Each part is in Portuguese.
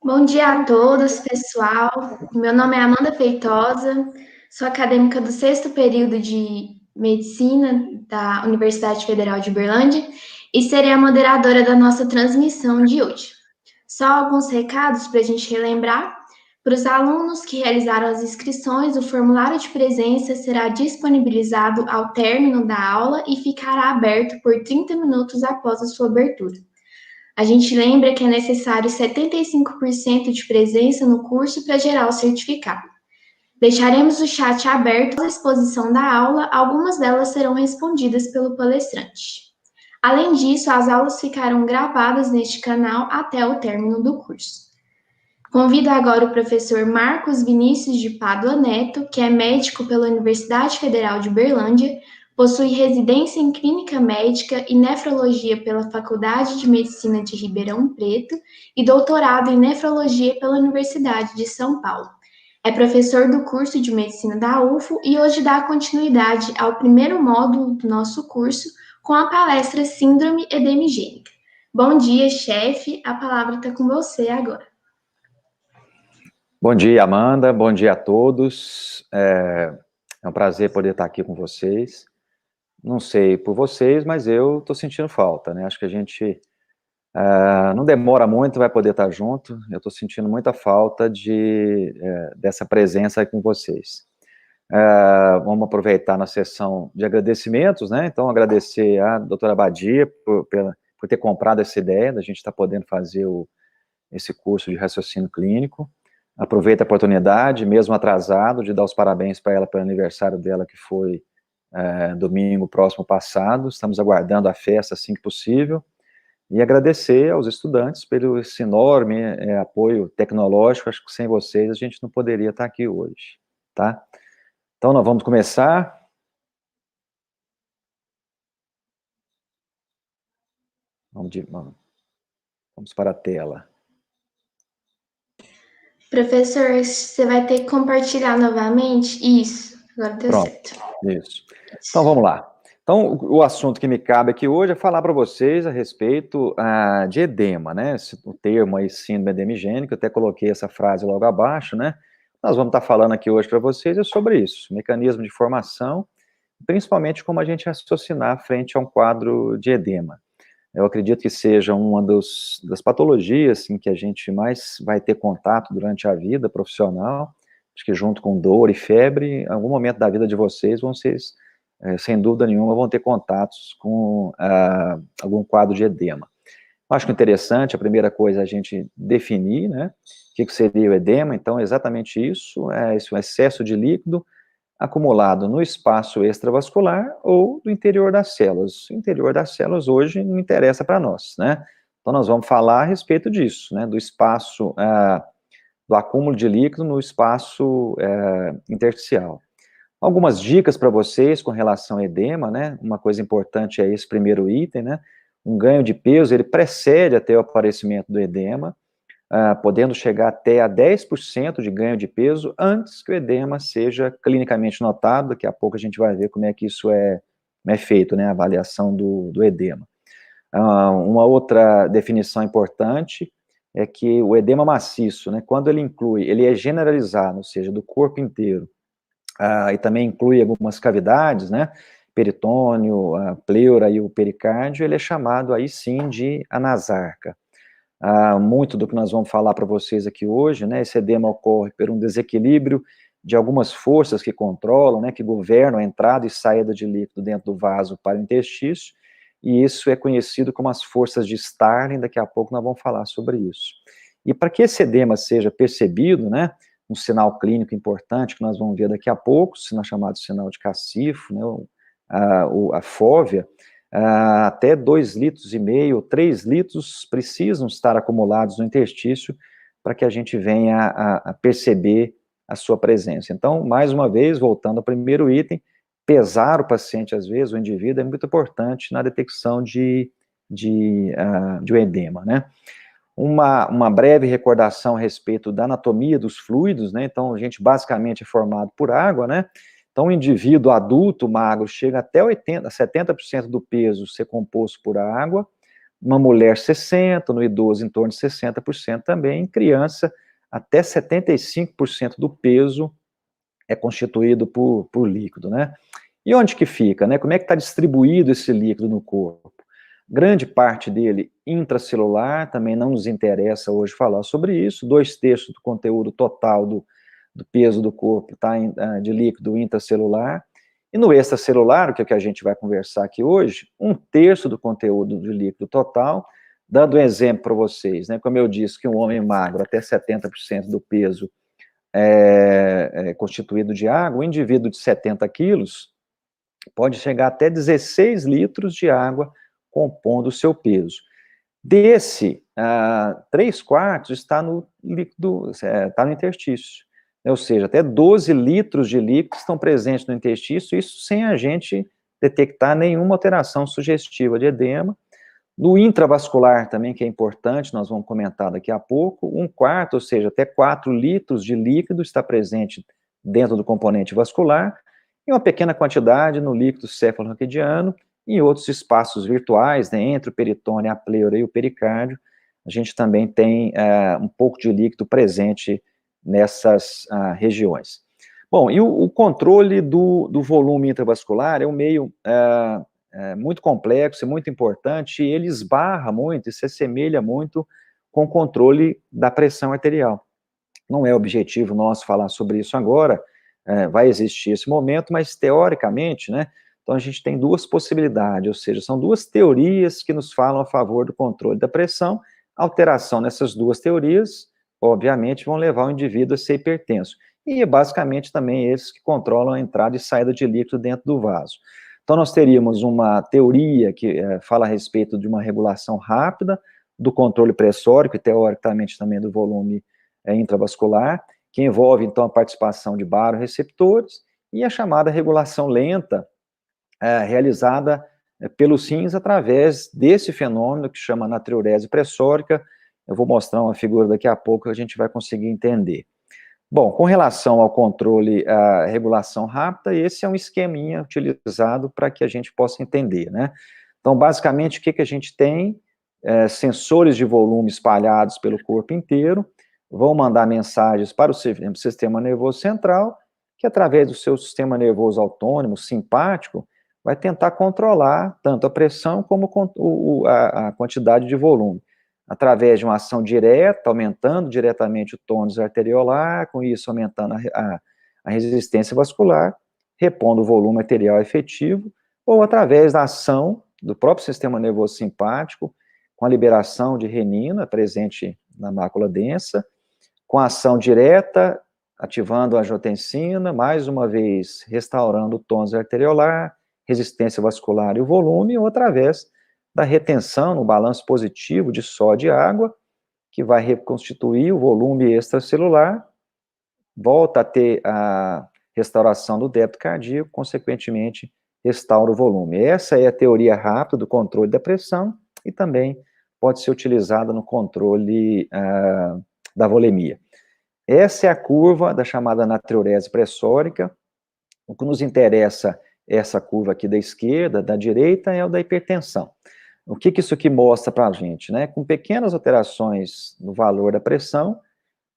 Bom dia a todos, pessoal. Meu nome é Amanda Feitosa, sou acadêmica do sexto período de Medicina da Universidade Federal de Uberlândia e serei a moderadora da nossa transmissão de hoje. Só alguns recados para a gente relembrar. Para os alunos que realizaram as inscrições, o formulário de presença será disponibilizado ao término da aula e ficará aberto por 30 minutos após a sua abertura. A gente lembra que é necessário 75% de presença no curso para gerar o certificado. Deixaremos o chat aberto à exposição da aula, algumas delas serão respondidas pelo palestrante. Além disso, as aulas ficarão gravadas neste canal até o término do curso. Convido agora o professor Marcos Vinícius de Pádua Neto, que é médico pela Universidade Federal de Uberlândia, possui residência em Clínica Médica e Nefrologia pela Faculdade de Medicina de Ribeirão Preto e doutorado em Nefrologia pela Universidade de São Paulo. É professor do curso de Medicina da UFO e hoje dá continuidade ao primeiro módulo do nosso curso com a palestra Síndrome Edemigênica. Bom dia, chefe. A palavra está com você agora. Bom dia, Amanda. Bom dia a todos. É um prazer poder estar aqui com vocês. Não sei por vocês, mas eu estou sentindo falta, né? Acho que a gente não demora muito, vai poder estar junto. Eu estou sentindo muita falta dessa presença aí com vocês. Vamos aproveitar na sessão de agradecimentos, né? Então, agradecer a doutora Badia por ter comprado essa ideia da gente estar podendo fazer esse curso de raciocínio clínico. Aproveito a oportunidade, mesmo atrasado, de dar os parabéns para ela pelo aniversário dela, que foi domingo próximo passado. Estamos aguardando a festa assim que possível. E agradecer aos estudantes pelo esse enorme apoio tecnológico. Acho que sem vocês a gente não poderia estar aqui hoje, tá? Então, nós vamos começar. Vamos para a tela. Professor, você vai ter que compartilhar novamente? Isso, agora deu certo. Isso. Então, vamos lá. Então, o assunto que me cabe aqui hoje é falar para vocês a respeito de edema, né? O termo aí, síndrome edemigênica, eu até coloquei essa frase logo abaixo, né? Nós vamos estar falando aqui hoje para vocês sobre isso, mecanismo de formação, principalmente como a gente raciocinar frente a um quadro de edema. Eu acredito que seja uma das patologias assim, que a gente mais vai ter contato durante a vida profissional. Acho que junto com dor e febre, em algum momento da vida de vocês, sem dúvida nenhuma, vão ter contatos com algum quadro de edema. Acho que interessante, a primeira coisa é a gente definir, né, o que seria o edema. Então, exatamente isso, esse excesso de líquido acumulado no espaço extravascular ou do interior das células. O interior das células hoje não interessa para nós, né? Então, nós vamos falar a respeito disso, né, do espaço, do acúmulo de líquido no espaço intersticial. Algumas dicas para vocês com relação ao edema, né? Uma coisa importante é esse primeiro item, né? Um ganho de peso, ele precede até o aparecimento do edema, podendo chegar até a 10% de ganho de peso antes que o edema seja clinicamente notado. Daqui a pouco a gente vai ver como é que isso é feito, né? A avaliação do edema. Uma outra definição importante é que o edema maciço, né? Quando ele é generalizado, ou seja, do corpo inteiro, e também inclui algumas cavidades, né, peritônio, a pleura e o pericárdio, ele é chamado aí sim de anasarca. Muito do que nós vamos falar para vocês aqui hoje, né, esse edema ocorre por um desequilíbrio de algumas forças que controlam, né, que governam a entrada e saída de líquido dentro do vaso para o intestício, e isso é conhecido como as forças de Starling. Daqui a pouco nós vamos falar sobre isso. E para que esse edema seja percebido, né, um sinal clínico importante que nós vamos ver daqui a pouco, sinal chamado sinal de Cacifo, né, a fóvea, até 2,5 litros, 3 litros precisam estar acumulados no intestício para que a gente venha a perceber a sua presença. Então, mais uma vez, voltando ao primeiro item, pesar o paciente, às vezes, o indivíduo, é muito importante na detecção de um edema, né? Uma breve recordação a respeito da anatomia dos fluidos, né? Então, a gente basicamente é formado por água, né? Então, o indivíduo adulto magro chega até 70% do peso ser composto por água, uma mulher 60%, no idoso em torno de 60% também, em criança até 75% do peso é constituído por líquido, né? E onde que fica, né? Como é que está distribuído esse líquido no corpo? Grande parte dele intracelular, também não nos interessa hoje falar sobre isso, 2/3 do conteúdo total do peso do corpo está de líquido intracelular, e no extracelular, o que, é que a gente vai conversar aqui hoje, 1/3 do conteúdo de líquido total, dando um exemplo para vocês, né? Como eu disse que um homem magro, até 70% do peso é constituído de água, um indivíduo de 70 quilos pode chegar até 16 litros de água compondo o seu peso. Desse, 3/4 está no líquido, está no interstício. Ou seja, até 12 litros de líquido estão presentes no interstício, isso sem a gente detectar nenhuma alteração sugestiva de edema. No intravascular também, que é importante, nós vamos comentar daqui a pouco, 1/4, ou seja, até 4 litros de líquido está presente dentro do componente vascular, e uma pequena quantidade no líquido céfalo-raquidiano, e em outros espaços virtuais, né, entre o peritônio, a pleura e o pericárdio, a gente também tem um pouco de líquido presente nessas regiões. Bom, e o controle do volume intravascular é um meio muito complexo, é muito importante, e ele esbarra muito e se assemelha muito com o controle da pressão arterial. Não é objetivo nosso falar sobre isso agora, vai existir esse momento, mas teoricamente, né, então a gente tem duas possibilidades, ou seja, são duas teorias que nos falam a favor do controle da pressão. Alteração nessas duas teorias, obviamente, vão levar o indivíduo a ser hipertenso. E basicamente também esses que controlam a entrada e saída de líquido dentro do vaso. Então nós teríamos uma teoria que fala a respeito de uma regulação rápida do controle pressórico e teoricamente também do volume intravascular, que envolve então a participação de baroreceptores e a chamada regulação lenta, realizada pelos rins através desse fenômeno que chama natriurese pressórica. Eu vou mostrar uma figura daqui a pouco que a gente vai conseguir entender. Bom, com relação ao controle, a regulação rápida, esse é um esqueminha utilizado para que a gente possa entender, né? Então, basicamente, o que a gente tem? Sensores de volume espalhados pelo corpo inteiro, vão mandar mensagens para o sistema nervoso central, que através do seu sistema nervoso autônomo, simpático, vai tentar controlar tanto a pressão como a quantidade de volume, através de uma ação direta, aumentando diretamente o tônus arteriolar, com isso aumentando a resistência vascular, repondo o volume arterial efetivo, ou através da ação do próprio sistema nervoso simpático, com a liberação de renina presente na mácula densa, com a ação direta, ativando a angiotensina, mais uma vez restaurando o tônus arteriolar, resistência vascular e o volume, ou através da retenção no balanço positivo de sódio e água, que vai reconstituir o volume extracelular, volta a ter a restauração do débito cardíaco, consequentemente restaura o volume. Essa é a teoria rápida do controle da pressão e também pode ser utilizada no controle da volemia. Essa é a curva da chamada natriurese pressórica. O que nos interessa é essa curva aqui da esquerda, da direita é o da hipertensão. O que isso aqui mostra para a gente, né? Com pequenas alterações no valor da pressão,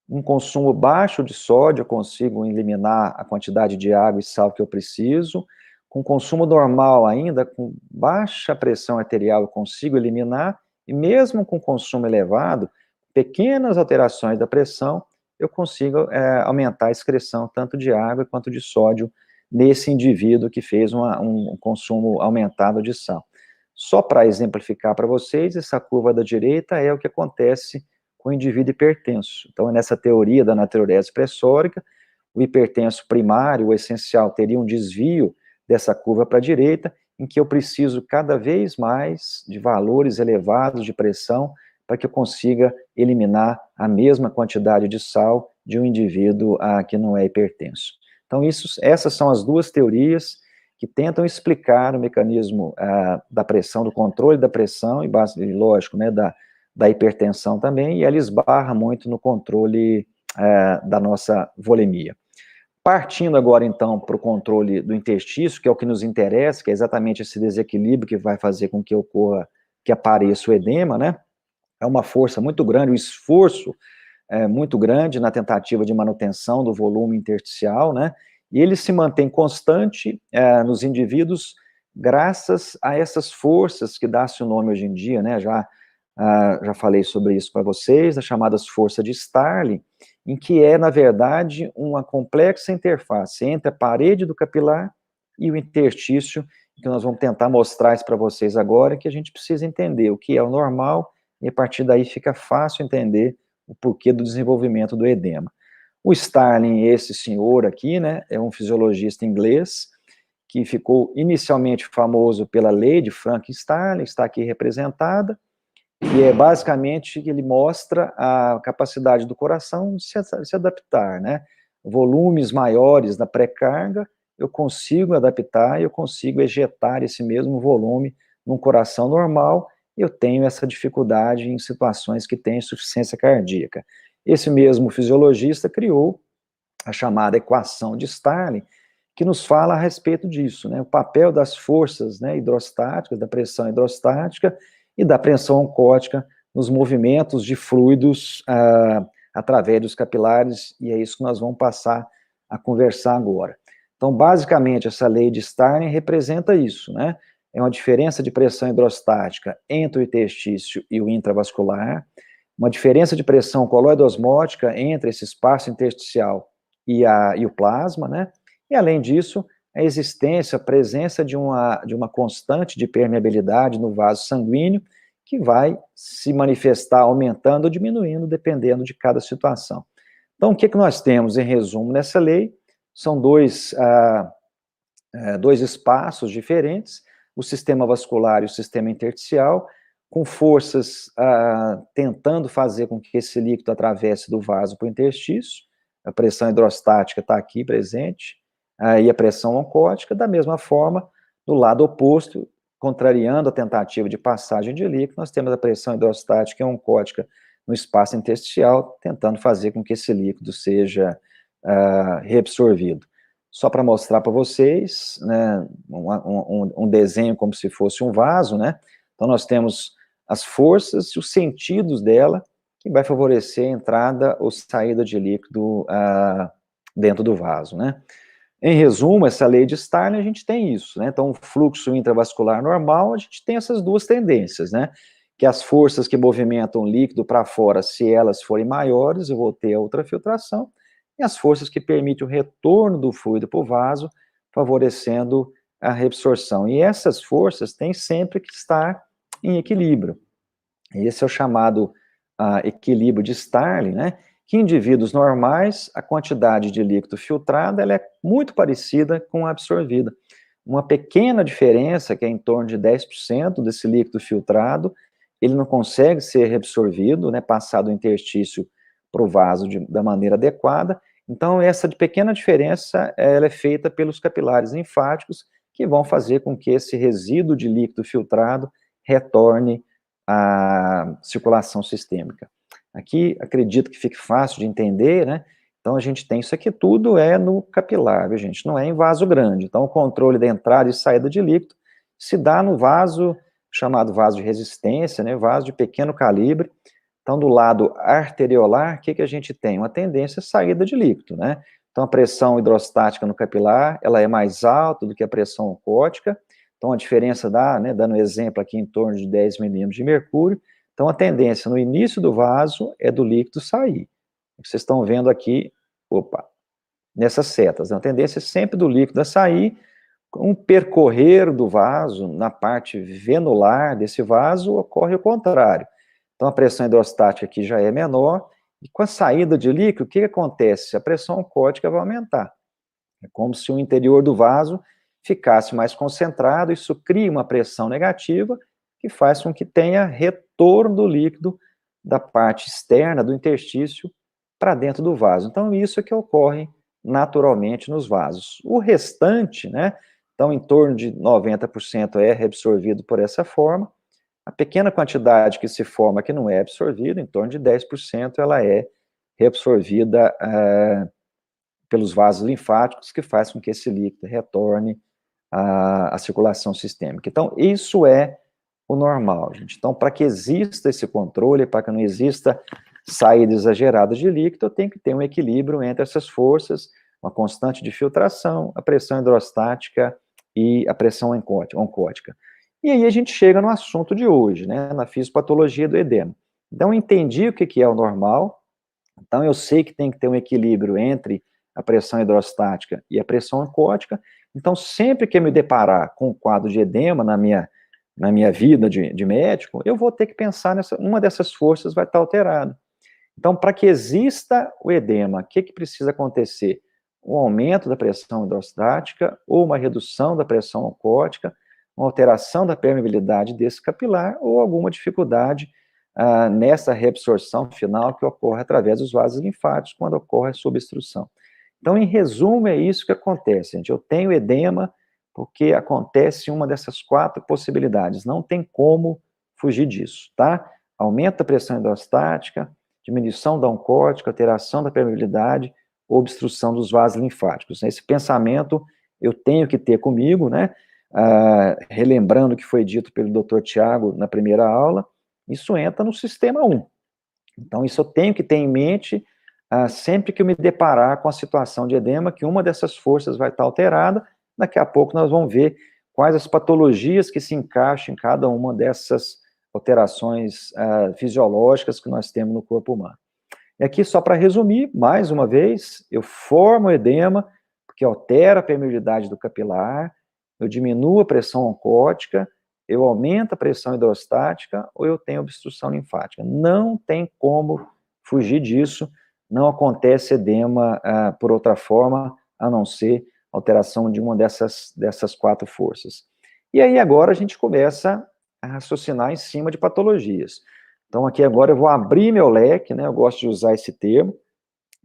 um consumo baixo de sódio, eu consigo eliminar a quantidade de água e sal que eu preciso. Com consumo normal ainda, com baixa pressão arterial, eu consigo eliminar. E mesmo com consumo elevado, pequenas alterações da pressão, eu consigo aumentar a excreção tanto de água quanto de sódio nesse indivíduo que fez um consumo aumentado de sal. Só para exemplificar para vocês, essa curva da direita é o que acontece com o indivíduo hipertenso. Então, nessa teoria da natriurese pressórica, o hipertenso primário, o essencial, teria um desvio dessa curva para a direita, em que eu preciso cada vez mais de valores elevados de pressão para que eu consiga eliminar a mesma quantidade de sal de um indivíduo que não é hipertenso. Então, essas são as duas teorias que tentam explicar o mecanismo da pressão, do controle da pressão, e lógico, né, da hipertensão também, e ela esbarra muito no controle da nossa volemia. Partindo agora, então, para o controle do interstício, que é o que nos interessa, que é exatamente esse desequilíbrio que vai fazer com que ocorra que apareça o edema, né? É uma força muito grande, um esforço muito grande na tentativa de manutenção do volume intersticial, né? E ele se mantém constante nos indivíduos graças a essas forças que dá-se o nome hoje em dia, né? Já falei sobre isso para vocês, as chamadas forças de Starling, em que é, na verdade, uma complexa interface entre a parede do capilar e o interstício, que nós vamos tentar mostrar isso para vocês agora, que a gente precisa entender o que é o normal, e a partir daí fica fácil entender o porquê do desenvolvimento do edema. O Starling, esse senhor aqui, né, é um fisiologista inglês, que ficou inicialmente famoso pela lei de Frank-Starling, está aqui representada, e é basicamente que ele mostra a capacidade do coração de se adaptar, né? Volumes maiores da pré-carga, eu consigo adaptar, eu consigo ejetar esse mesmo volume num coração normal, eu tenho essa dificuldade em situações que têm insuficiência cardíaca. Esse mesmo fisiologista criou a chamada equação de Starling, que nos fala a respeito disso, né? O papel das forças, né, hidrostáticas, da pressão hidrostática e da pressão oncótica nos movimentos de fluidos através dos capilares, e é isso que nós vamos passar a conversar agora. Então, basicamente, essa lei de Starling representa isso, né? É uma diferença de pressão hidrostática entre o interstício e o intravascular, uma diferença de pressão coloidosmótica entre esse espaço intersticial e o plasma, né? E, além disso, a existência, a presença de uma constante de permeabilidade no vaso sanguíneo, que vai se manifestar aumentando ou diminuindo, dependendo de cada situação. Então, o que nós temos, em resumo, nessa lei? São dois espaços diferentes, o sistema vascular e o sistema intersticial, com forças tentando fazer com que esse líquido atravesse do vaso para o interstício. A pressão hidrostática está aqui presente, e a pressão oncótica, da mesma forma, do lado oposto, contrariando a tentativa de passagem de líquido, nós temos a pressão hidrostática e oncótica no espaço intersticial, tentando fazer com que esse líquido seja reabsorvido. Só para mostrar para vocês, né, um desenho como se fosse um vaso, né? Então nós temos as forças e os sentidos dela, que vai favorecer a entrada ou saída de líquido dentro do vaso, né? Em resumo, essa lei de Starling, a gente tem isso, né? Então, o fluxo intravascular normal, a gente tem essas duas tendências, né? Que as forças que movimentam o líquido para fora, se elas forem maiores, eu vou ter a ultrafiltração, e as forças que permitem o retorno do fluido para o vaso, favorecendo a reabsorção. E essas forças têm sempre que estar em equilíbrio. Esse é o chamado equilíbrio de Starling, né? Que em indivíduos normais, a quantidade de líquido filtrado ela é muito parecida com a absorvida. Uma pequena diferença, que é em torno de 10% desse líquido filtrado, ele não consegue ser reabsorvido, né, passado do interstício para o vaso da maneira adequada. Então, essa pequena diferença ela é feita pelos capilares linfáticos, que vão fazer com que esse resíduo de líquido filtrado retorne à circulação sistêmica. Aqui, acredito que fique fácil de entender, né? Então, a gente tem isso aqui tudo no capilar, viu, gente? Não é em vaso grande. Então, o controle da entrada e saída de líquido se dá no vaso, chamado vaso de resistência, né? Vaso de pequeno calibre. Então, do lado arteriolar, o que a gente tem? Uma tendência à saída de líquido, né? Então, a pressão hidrostática no capilar, ela é mais alta do que a pressão oncótica. Então, a diferença dá, né, dando um exemplo aqui, em torno de 10 milímetros de mercúrio. Então, a tendência no início do vaso é do líquido sair. Vocês estão vendo aqui, nessas setas. A tendência é sempre do líquido a sair, um percorrer do vaso, na parte venular desse vaso, ocorre o contrário. Então, a pressão hidrostática aqui já é menor, e com a saída de líquido, o que acontece? A pressão oncótica vai aumentar. É como se o interior do vaso ficasse mais concentrado, isso cria uma pressão negativa, que faz com que tenha retorno do líquido da parte externa do interstício para dentro do vaso. Então, isso é que ocorre naturalmente nos vasos. O restante, né, então, em torno de 90% é reabsorvido por essa forma. A pequena quantidade que se forma que não é absorvida, em torno de 10%, ela é reabsorvida pelos vasos linfáticos, que faz com que esse líquido retorne à circulação sistêmica. Então, isso é o normal, gente? Então, para que exista esse controle, para que não exista saída exagerada de líquido, eu tenho que ter um equilíbrio entre essas forças, uma constante de filtração, a pressão hidrostática e a pressão oncótica. E aí a gente chega no assunto de hoje, né, na fisiopatologia do edema. Então, eu entendi o que é o normal, então eu sei que tem que ter um equilíbrio entre a pressão hidrostática e a pressão oncótica. Então, sempre que eu me deparar com um quadro de edema na minha vida de médico, eu vou ter que pensar uma dessas forças vai estar alterada. Então, para que exista o edema, o que precisa acontecer? Um aumento da pressão hidrostática ou uma redução da pressão oncótica, uma alteração da permeabilidade desse capilar ou alguma dificuldade nessa reabsorção final que ocorre através dos vasos linfáticos quando ocorre a subobstrução. Então, em resumo, é isso que acontece, gente. Eu tenho edema porque acontece uma dessas 4 possibilidades. Não tem como fugir disso, tá? Aumenta a pressão hidrostática, diminuição da oncótica, alteração da permeabilidade, obstrução dos vasos linfáticos. Esse pensamento eu tenho que ter comigo, né? Relembrando o que foi dito pelo Dr. Tiago na primeira aula, isso entra no sistema 1. Então, isso eu tenho que ter em mente sempre que eu me deparar com a situação de edema, que uma dessas forças vai estar alterada. Daqui a pouco nós vamos ver quais as patologias que se encaixam em cada uma dessas alterações fisiológicas que nós temos no corpo humano. E aqui, só para resumir, mais uma vez, eu formo edema, porque altera a permeabilidade do capilar, eu diminuo a pressão oncótica, eu aumento a pressão hidrostática, ou eu tenho obstrução linfática. Não tem como fugir disso, não acontece edema por outra forma, a não ser alteração de uma dessas 4 forças. E aí agora a gente começa a raciocinar em cima de patologias. Então aqui agora eu vou abrir meu leque, né, eu gosto de usar esse termo,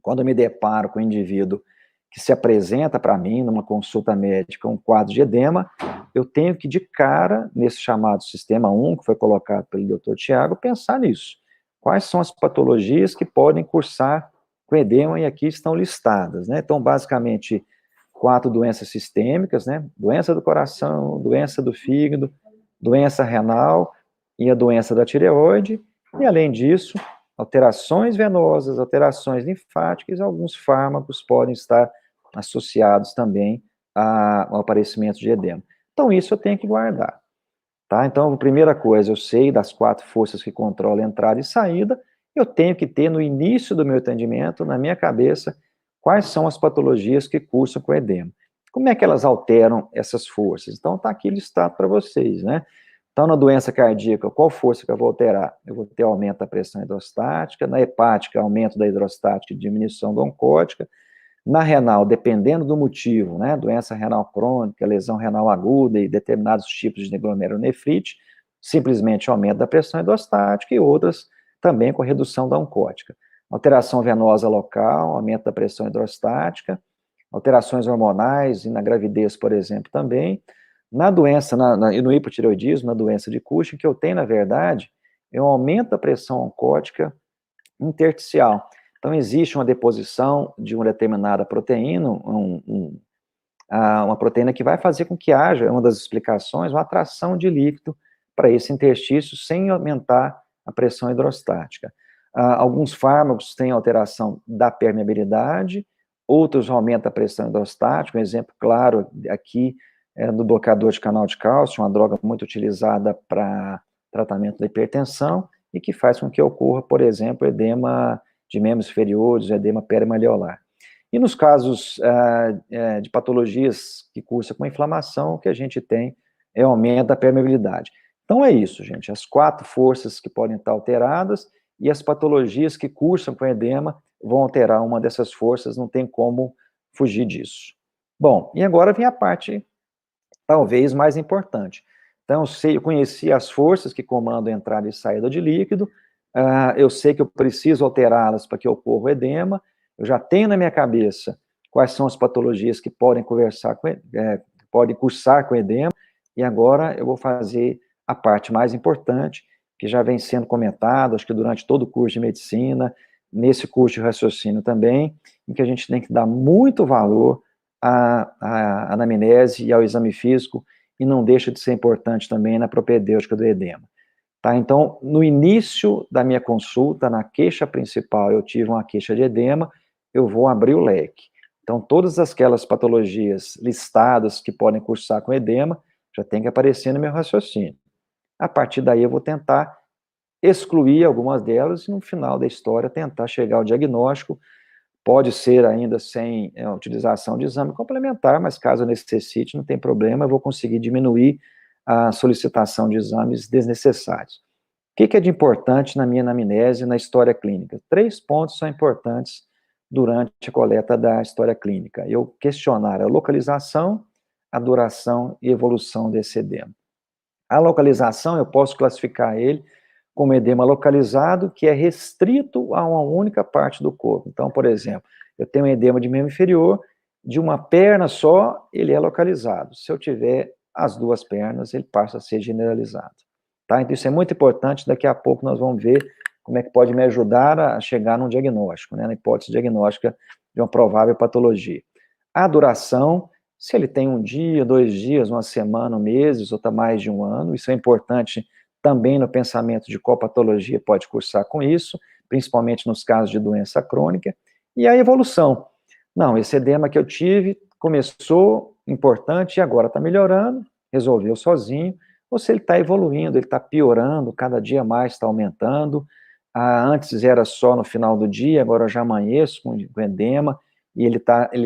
quando eu me deparo com um indivíduo que se apresenta para mim numa consulta médica um quadro de edema, eu tenho que de cara, nesse chamado sistema 1, que foi colocado pelo Dr. Tiago, pensar nisso. Quais são as patologias que podem cursar com edema, e aqui estão listadas, né? Então, basicamente, 4 doenças sistêmicas, né? Doença do coração, doença do fígado, doença renal e a doença da tireoide, e além disso, alterações venosas, alterações linfáticas, alguns fármacos podem estar associados também ao aparecimento de edema. Então, isso eu tenho que guardar, tá? Então, a primeira coisa, eu sei das 4 forças que controlam entrada e saída, eu tenho que ter no início do meu atendimento, na minha cabeça, quais são as patologias que cursam com edema. Como é que elas alteram essas forças? Então, está aqui listado para vocês, né? Então, na doença cardíaca, qual força que eu vou alterar? Eu vou ter aumento da pressão hidrostática, na hepática, aumento da hidrostática e diminuição da oncótica, na renal, dependendo do motivo, né, doença renal crônica, lesão renal aguda e determinados tipos de glomerulonefrite, simplesmente aumento da pressão hidrostática e outras também com redução da oncótica. Alteração venosa local, aumento da pressão hidrostática, alterações hormonais e na gravidez, por exemplo, também. Na doença, e no hipotireoidismo, na doença de Cushing, que eu tenho, na verdade, é um aumento da pressão oncótica intersticial. Então, existe uma deposição de uma determinada proteína, uma proteína que vai fazer com que haja, uma das explicações, uma atração de líquido para esse interstício sem aumentar a pressão hidrostática. Alguns fármacos têm alteração da permeabilidade, outros aumentam a pressão hidrostática. Um exemplo claro aqui é do bloqueador de canal de cálcio, uma droga muito utilizada para tratamento da hipertensão e que faz com que ocorra, por exemplo, edema de membros inferiores, edema perimalleolar. E nos casos de patologias que cursam com inflamação, o que a gente tem é o aumento da permeabilidade. Então é isso, gente, as 4 forças que podem estar alteradas e as patologias que cursam com edema vão alterar uma dessas forças, não tem como fugir disso. Bom, e agora vem a parte talvez mais importante. Então, eu conheci as forças que comandam a entrada e saída de líquido, eu sei que eu preciso alterá-las para que ocorra o edema, eu já tenho na minha cabeça quais são as patologias que podem podem cursar com edema, e agora eu vou fazer a parte mais importante, que já vem sendo comentada, acho que durante todo o curso de medicina, nesse curso de raciocínio também, em que a gente tem que dar muito valor à anamnese e ao exame físico e não deixa de ser importante também na propedêutica do edema. Tá? Então, no início da minha consulta, na queixa principal, eu tive uma queixa de edema, eu vou abrir o leque. Então, todas aquelas patologias listadas que podem cursar com edema, já tem que aparecer no meu raciocínio. A partir daí, eu vou tentar excluir algumas delas e, no final da história, tentar chegar ao diagnóstico. Pode ser ainda sem utilização de exame complementar, mas caso necessite, não tem problema, eu vou conseguir diminuir a solicitação de exames desnecessários. O que é de importante na minha anamnese e na história clínica? 3 pontos são importantes durante a coleta da história clínica. Eu questionar a localização, a duração e evolução desse edema. A localização, eu posso classificar ele como edema localizado, que é restrito a uma única parte do corpo. Então, por exemplo, eu tenho um edema de membro inferior, de uma perna só, ele é localizado. Se eu tiver as 2 pernas, ele passa a ser generalizado. Tá? Então, isso é muito importante, daqui a pouco nós vamos ver como é que pode me ajudar a chegar num diagnóstico, né, na hipótese diagnóstica de uma provável patologia. A duração, se ele tem 1 dia, 2 dias, 1 semana, meses, ou está mais de 1 ano, isso é importante também no pensamento de qual patologia pode cursar com isso, principalmente nos casos de doença crônica, e a evolução. Não, esse edema que eu tive começou importante e agora está melhorando, resolveu sozinho, ou se ele está evoluindo, ele está piorando, cada dia mais está aumentando, antes era só no final do dia, agora eu já amanheço com edema, e ele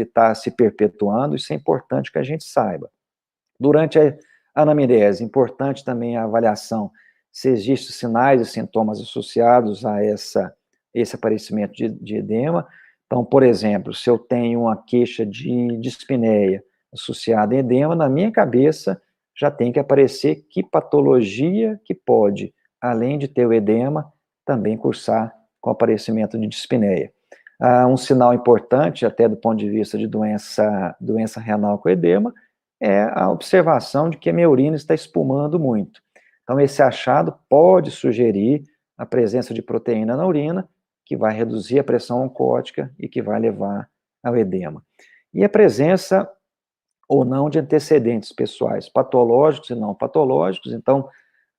tá se perpetuando, isso é importante que a gente saiba. Durante a anamnese, importante também a avaliação se existem sinais e sintomas associados a esse aparecimento de edema. Então, por exemplo, se eu tenho uma queixa de dispneia associada a edema, na minha cabeça já tem que aparecer que patologia que pode, além de ter o edema, também cursar com aparecimento de dispneia. Um sinal importante, até do ponto de vista de doença renal com edema, é a observação de que a minha urina está espumando muito. Então, esse achado pode sugerir a presença de proteína na urina, que vai reduzir a pressão oncótica e que vai levar ao edema. E a presença ou não de antecedentes pessoais, patológicos e não patológicos. Então,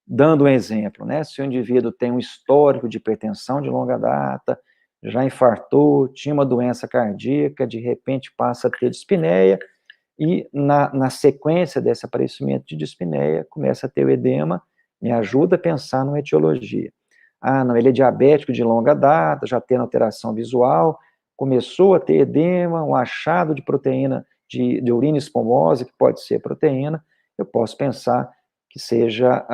dando um exemplo, né, se o indivíduo tem um histórico de hipertensão de longa data, já infartou, tinha uma doença cardíaca, de repente passa a ter dispneia, e na sequência desse aparecimento de dispneia, começa a ter o edema, me ajuda a pensar numa etiologia. Não, ele é diabético de longa data, já tem alteração visual, começou a ter edema, um achado de proteína, de urina espumosa, que pode ser proteína, eu posso pensar que seja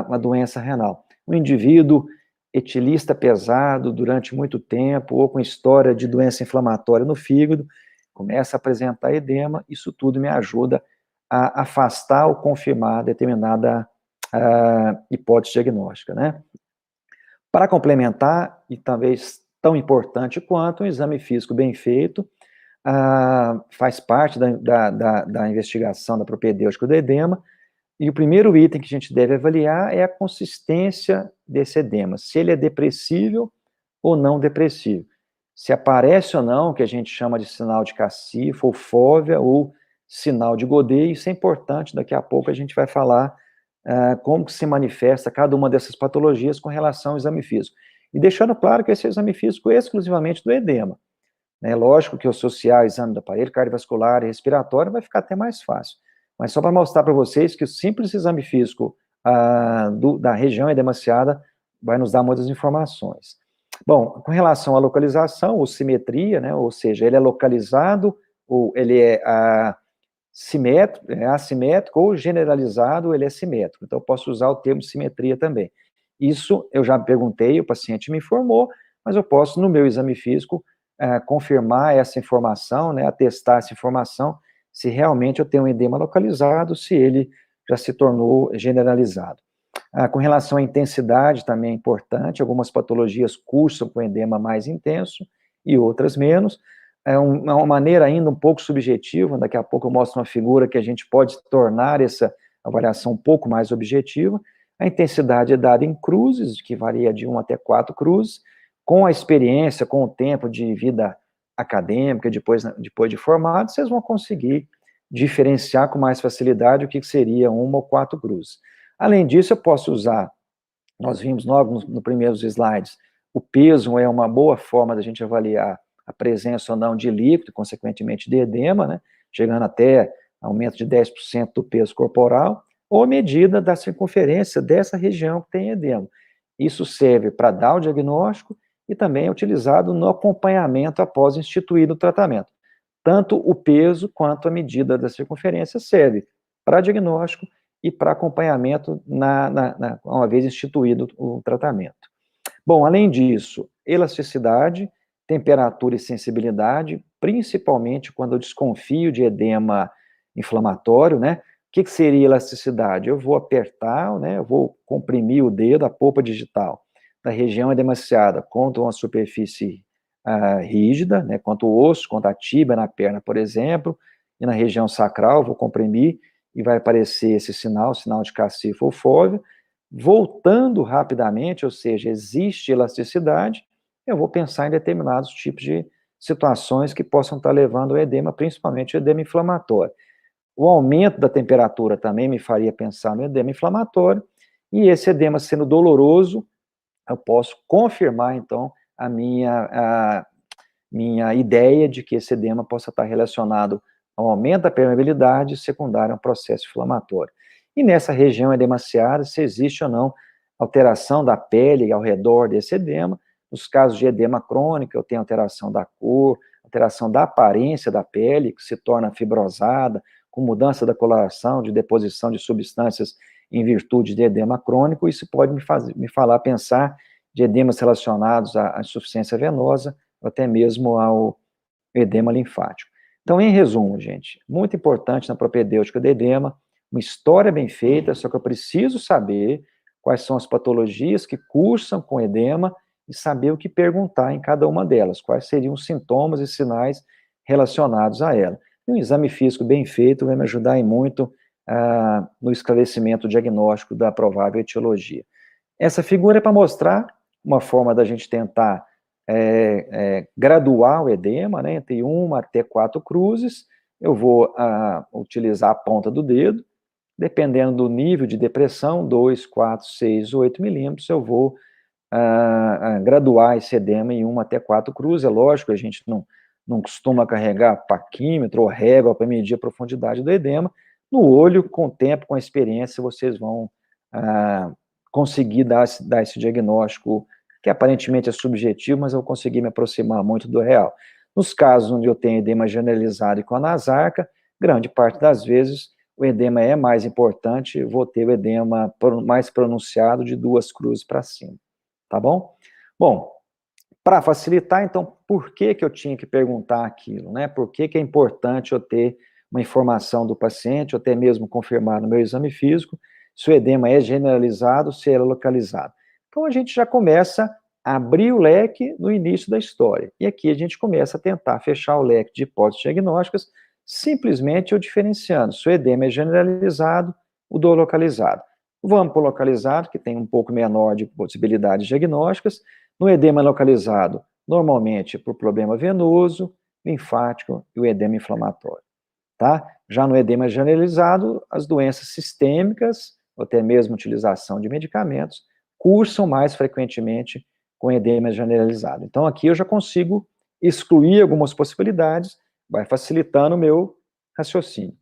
uma doença renal. Um indivíduo etilista pesado durante muito tempo, ou com história de doença inflamatória no fígado, começa a apresentar edema, isso tudo me ajuda a afastar ou confirmar determinada hipótese diagnóstica, né? Para complementar, e talvez tão importante quanto, um exame físico bem feito, faz parte da investigação da propedêutica do edema, e o primeiro item que a gente deve avaliar é a consistência desse edema, se ele é depressível ou não depressível. Se aparece ou não, o que a gente chama de sinal de cacifo, ou fóvea, ou sinal de Godet, isso é importante, daqui a pouco a gente vai falar como que se manifesta cada uma dessas patologias com relação ao exame físico. E deixando claro que esse é o exame físico exclusivamente do edema. É lógico que associar o exame do aparelho cardiovascular e respiratório vai ficar até mais fácil. Mas só para mostrar para vocês que o simples exame físico da região edemaciada vai nos dar muitas informações. Bom, com relação à localização ou simetria, né, ou seja, ele é localizado ou ele é assimétrico ou generalizado, ou ele é simétrico. Então, eu posso usar o termo simetria também. Isso eu já perguntei, o paciente me informou, mas eu posso, no meu exame físico, confirmar essa informação, né, atestar essa informação, se realmente eu tenho um edema localizado, se ele já se tornou generalizado. Com relação à intensidade, também é importante, algumas patologias cursam com edema mais intenso e outras menos. É uma maneira ainda um pouco subjetiva, daqui a pouco eu mostro uma figura que a gente pode tornar essa avaliação um pouco mais objetiva. A intensidade é dada em cruzes, que varia de 1 até 4 cruzes, com a experiência, com o tempo de vida acadêmica, depois de formado, vocês vão conseguir diferenciar com mais facilidade o que seria uma ou 4 cruzes. Além disso, eu posso usar, nós vimos logo nos primeiros slides, o peso é uma boa forma da gente avaliar a presença ou não de líquido, consequentemente de edema, né, chegando até aumento de 10% do peso corporal, ou medida da circunferência dessa região que tem edema. Isso serve para dar o diagnóstico e também é utilizado no acompanhamento após instituído o tratamento. Tanto o peso quanto a medida da circunferência serve para diagnóstico e para acompanhamento uma vez instituído o tratamento. Bom, além disso, elasticidade, temperatura e sensibilidade, principalmente quando eu desconfio de edema inflamatório, né? O que seria elasticidade? Eu vou apertar, né? Eu vou comprimir o dedo, a polpa digital, da região edemaciada contra uma superfície rígida, né? Contra o osso, contra a tíbia na perna, por exemplo, e na região sacral, vou comprimir e vai aparecer esse sinal de cacifo ou fóvea. Voltando rapidamente, ou seja, existe elasticidade, eu vou pensar em determinados tipos de situações que possam estar levando ao edema, principalmente o edema inflamatório. O aumento da temperatura também me faria pensar no edema inflamatório, e esse edema sendo doloroso, eu posso confirmar, então, a minha ideia de que esse edema possa estar relacionado ao aumento da permeabilidade secundário a um processo inflamatório. E nessa região edemaciada, se existe ou não alteração da pele ao redor desse edema. Nos casos de edema crônico, eu tenho alteração da cor, alteração da aparência da pele, que se torna fibrosada, com mudança da coloração, de deposição de substâncias em virtude de edema crônico. Isso pode me pensar de edemas relacionados à insuficiência venosa, ou até mesmo ao edema linfático. Então, em resumo, gente, muito importante na propedêutica do edema, uma história bem feita, só que eu preciso saber quais são as patologias que cursam com edema e saber o que perguntar em cada uma delas, quais seriam os sintomas e sinais relacionados a ela. E um exame físico bem feito vai me ajudar muito no esclarecimento diagnóstico da provável etiologia. Essa figura é para mostrar uma forma da gente tentar graduar o edema, né, entre 1 até 4 cruzes. Eu vou utilizar a ponta do dedo, dependendo do nível de depressão, 2, 4, 6, 8 milímetros, eu vou graduar esse edema em 1 até 4 cruzes. É lógico, a gente não costuma carregar paquímetro ou régua para medir a profundidade do edema. No olho, com o tempo, com a experiência, vocês vão conseguir dar esse diagnóstico, que aparentemente é subjetivo, mas eu consegui me aproximar muito do real. Nos casos onde eu tenho edema generalizado e com anasarca, grande parte das vezes o edema é mais importante, vou ter o edema mais pronunciado de 2 cruzes para cima, tá bom? Bom, para facilitar, então, por que eu tinha que perguntar aquilo, né? Por que é importante eu ter uma informação do paciente, ou até mesmo confirmar no meu exame físico, se o edema é generalizado, se é localizado. Então, a gente já começa a abrir o leque no início da história. E aqui a gente começa a tentar fechar o leque de hipóteses diagnósticas, simplesmente eu diferenciando se o edema é generalizado ou do localizado. Vamos para o localizado, que tem um pouco menor de possibilidades diagnósticas. No edema localizado, normalmente por problema venoso, linfático e o edema inflamatório. Tá? Já no edema generalizado, as doenças sistêmicas, ou até mesmo utilização de medicamentos, cursam mais frequentemente com edema generalizado. Então, aqui eu já consigo excluir algumas possibilidades, vai facilitando o meu raciocínio.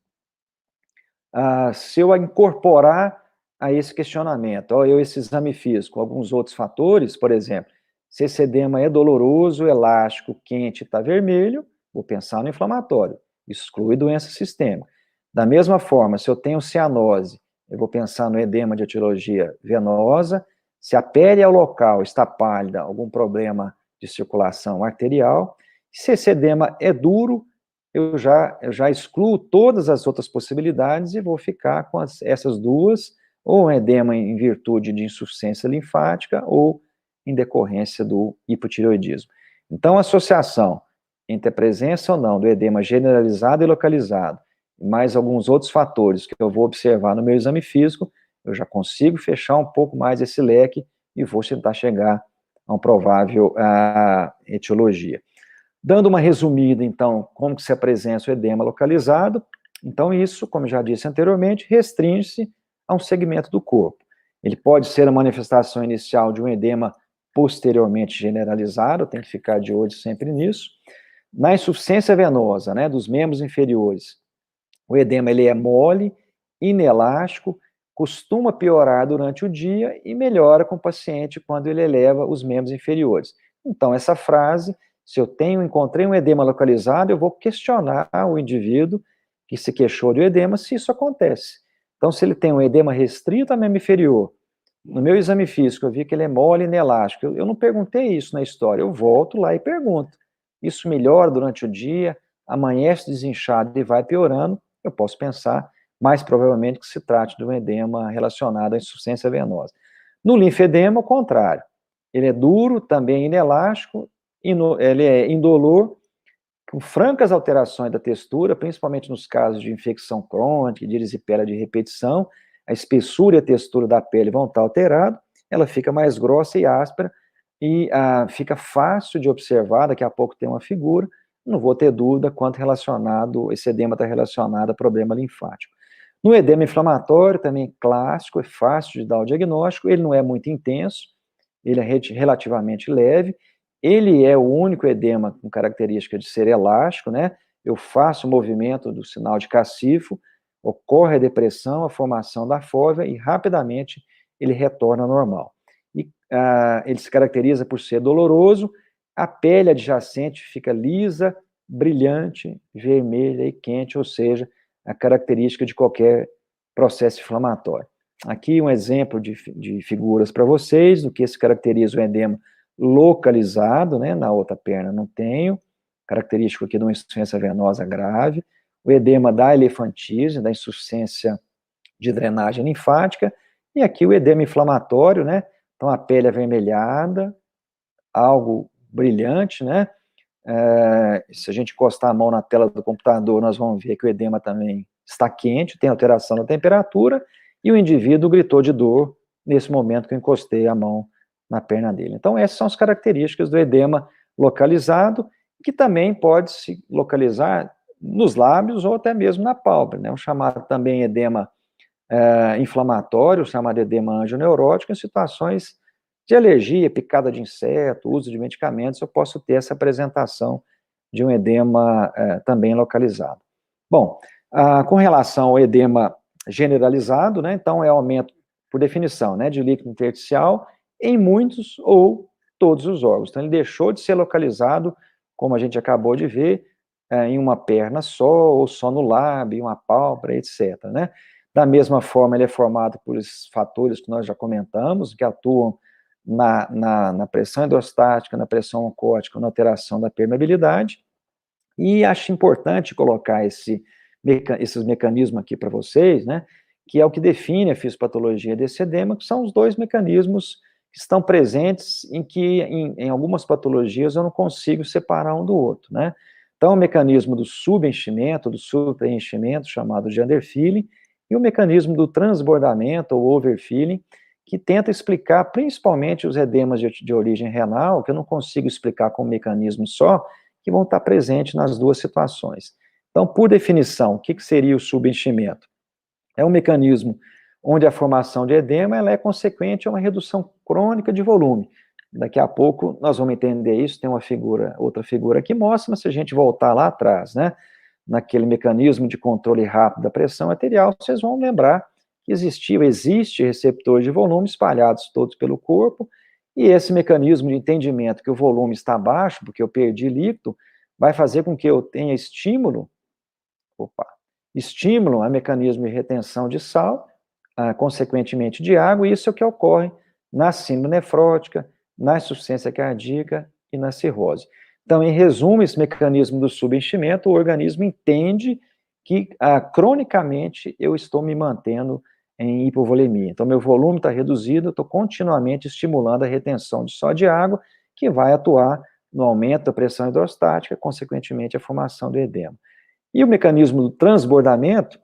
Se eu incorporar a esse questionamento, esse exame físico, alguns outros fatores, por exemplo, se esse edema é doloroso, elástico, quente, está vermelho, vou pensar no inflamatório, exclui doença sistêmica. Da mesma forma, se eu tenho cianose, eu vou pensar no edema de etiologia venosa. Se a pele ao local está pálida, algum problema de circulação arterial. Se esse edema é duro, eu já excluo todas as outras possibilidades e vou ficar com essas duas, ou um edema em virtude de insuficiência linfática, ou em decorrência do hipotireoidismo. Então, a associação entre a presença ou não do edema generalizado e localizado, mais alguns outros fatores que eu vou observar no meu exame físico, eu já consigo fechar um pouco mais esse leque e vou tentar chegar a uma provável etiologia. Dando uma resumida, então, como que se apresenta o edema localizado, Então isso, como já disse anteriormente, restringe-se a um segmento do corpo. Ele pode ser a manifestação inicial de um edema posteriormente generalizado, tem que ficar de olho sempre nisso. Na insuficiência venosa, né, dos membros inferiores, o edema ele é mole, inelástico, costuma piorar durante o dia e melhora com o paciente quando ele eleva os membros inferiores. Então, essa frase, se eu encontrei um edema localizado, eu vou questionar o indivíduo que se queixou de edema se isso acontece. Então, se ele tem um edema restrito a membro inferior, no meu exame físico eu vi que ele é mole e inelástico, eu não perguntei isso na história, eu volto lá e pergunto. Isso melhora durante o dia, amanhece desinchado e vai piorando, eu posso pensar mais provavelmente que se trate de um edema relacionado à insuficiência venosa. No linfedema, o contrário. Ele é duro, também inelástico, ele é indolor, com francas alterações da textura, principalmente nos casos de infecção crônica, de erisipela de repetição, a espessura e a textura da pele vão estar alteradas, ela fica mais grossa e áspera, e fica fácil de observar, daqui a pouco tem uma figura, não vou ter dúvida quanto esse edema está relacionado a problema linfático. No edema inflamatório, também clássico, é fácil de dar o diagnóstico, ele não é muito intenso, ele é relativamente leve, ele é o único edema com característica de ser elástico, né? Eu faço o movimento do sinal de cacifo, ocorre a depressão, a formação da fóvea e rapidamente ele retorna ao normal. E ele se caracteriza por ser doloroso, a pele adjacente fica lisa, brilhante, vermelha e quente, ou seja, a característica de qualquer processo inflamatório. Aqui um exemplo de figuras para vocês, do que se caracteriza o edema localizado, né, na outra perna não tenho, característico aqui de uma insuficiência venosa grave, o edema da elefantíase, da insuficiência de drenagem linfática, e aqui o edema inflamatório, né, então a pele avermelhada, algo brilhante, né, se a gente encostar a mão na tela do computador, nós vamos ver que o edema também está quente, tem alteração na temperatura, e o indivíduo gritou de dor nesse momento que eu encostei a mão na perna dele. Então, essas são as características do edema localizado, que também pode se localizar nos lábios ou até mesmo na pálpebra, né? O chamado também edema inflamatório, o chamado edema angioneurótico, em situações de alergia, picada de inseto, uso de medicamentos, eu posso ter essa apresentação de um edema também localizado. Bom, com relação ao edema generalizado, né, então é aumento, por definição, né, de líquido intersticial em muitos ou todos os órgãos. Então ele deixou de ser localizado, como a gente acabou de ver, em uma perna só, ou só no lábio, uma pálpebra, etc., né. Da mesma forma, ele é formado por esses fatores que nós já comentamos, que atuam na pressão hidrostática, na pressão oncótica, na alteração da permeabilidade, e acho importante colocar esses mecanismos aqui para vocês, né, que é o que define a fisiopatologia desse edema, que são os dois mecanismos que estão presentes em que, em algumas patologias, eu não consigo separar um do outro, né. Então, o mecanismo do subenchimento, do superenchimento, chamado de underfilling, e o mecanismo do transbordamento, ou overfilling, que tenta explicar principalmente os edemas de origem renal, que eu não consigo explicar com um mecanismo só, que vão estar presentes nas duas situações. Então, por definição, o que seria o subenchimento? É um mecanismo onde a formação de edema ela é consequente a uma redução crônica de volume. Daqui a pouco nós vamos entender isso, tem outra figura que mostra, mas se a gente voltar lá atrás, né, naquele mecanismo de controle rápido da pressão arterial, vocês vão lembrar que existe receptores de volume espalhados todos pelo corpo, e esse mecanismo de entendimento que o volume está baixo, porque eu perdi líquido, vai fazer com que eu tenha estímulo a mecanismo de retenção de sal, consequentemente de água, e isso é o que ocorre na síndrome nefrótica, na insuficiência cardíaca e na cirrose. Então, em resumo, esse mecanismo do subenchimento, o organismo entende que cronicamente eu estou me mantendo em hipovolemia. Então, meu volume está reduzido, eu estou continuamente estimulando a retenção de só de água, que vai atuar no aumento da pressão hidrostática, consequentemente a formação do edema. E o mecanismo do transbordamento,